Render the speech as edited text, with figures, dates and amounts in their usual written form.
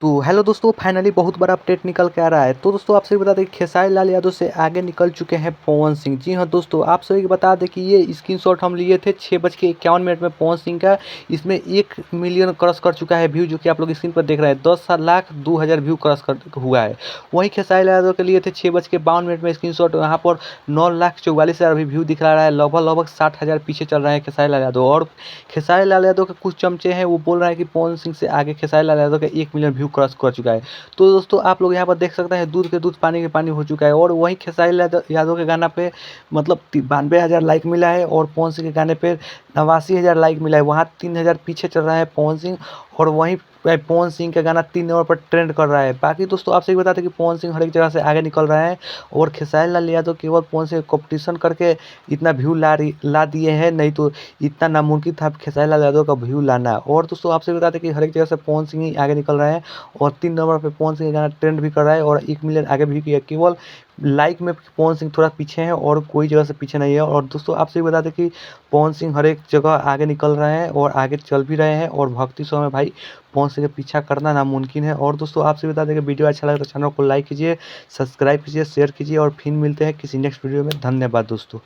तो हेलो दोस्तों, फाइनली बहुत बड़ा अपडेट निकल के आ रहा है। तो दोस्तों आप सभी बता दें कि खेसारी लाल यादव से आगे निकल चुके हैं पवन सिंह। जी हाँ दोस्तों, आप सभी को बता दें कि ये स्क्रीनशॉट हम लिए थे 6:51 में पवन सिंह का। इसमें 1 मिलियन क्रॉस कर चुका है व्यू, जो कि आप लोग स्क्रीन पर देख रहे हैं। 10,02,000 व्यू क्रॉस कर हुआ है। वहीं खेसारी लाल यादव के लिए थे 6:52 में स्क्रीनशॉट। यहाँ पर 9,44,000 अभी व्यू दिखा रहा है। लगभग 60,000 पीछे चल रहे हैं खेसारी लाल यादव। और खेसारी लाल यादव के कुछ चमचे हैं, वो बोल रहे हैं कि पवन सिंह से आगे खेसारी लाल यादव का 1 मिलियन व्यू क्रॉस कर चुका है। तो दोस्तों आप लोग यहाँ पर देख सकते हैं, दूध के दूध पानी के पानी हो चुका है। और वहीं खेसारी यादव के गाना पे मतलब 92,000 लाइक मिला है, और पवन सिंह के गाने पे 89,000 लाइक मिला है। वहाँ 3,000 पीछे चल रहा है पवन सिंह। और वहीं पवन सिंह का गाना 3 नंबर पर ट्रेंड कर रहा है। बाकी दोस्तों आपसे भी बताते हैं कि पवन सिंह हर एक जगह से आगे निकल रहा है, और खेसारी लाल यादव केवल पवन सिंह कॉम्पिटिशन करके इतना व्यू ला दिए हैं। नहीं तो इतना नामुमकिन था खेसारी लाल यादव का व्यू लाना। और दोस्तों आपसे बताते हैं कि हर एक जगह से पवन सिंह ही आगे निकल रहा है, और 3 नंबर पे पवन सिंह का गाना ट्रेंड भी कर रहा है, और 1 मिलियन आगे भी किया। केवल लाइक में पवन सिंह थोड़ा पीछे हैं, और कोई जगह से पीछे नहीं है। और दोस्तों आपसे भी बता दें कि पवन सिंह हर एक जगह आगे निकल रहे हैं, और आगे चल भी रहे हैं। और भक्ति सॉन्ग में भाई पवन सिंह का पीछा करना नामुमकिन है। और दोस्तों आपसे बता दें कि वीडियो अच्छा लगे तो चैनल को लाइक कीजिए, सब्सक्राइब कीजिए, शेयर कीजिए, और फिर मिलते हैं किसी नेक्स्ट वीडियो में। धन्यवाद दोस्तों।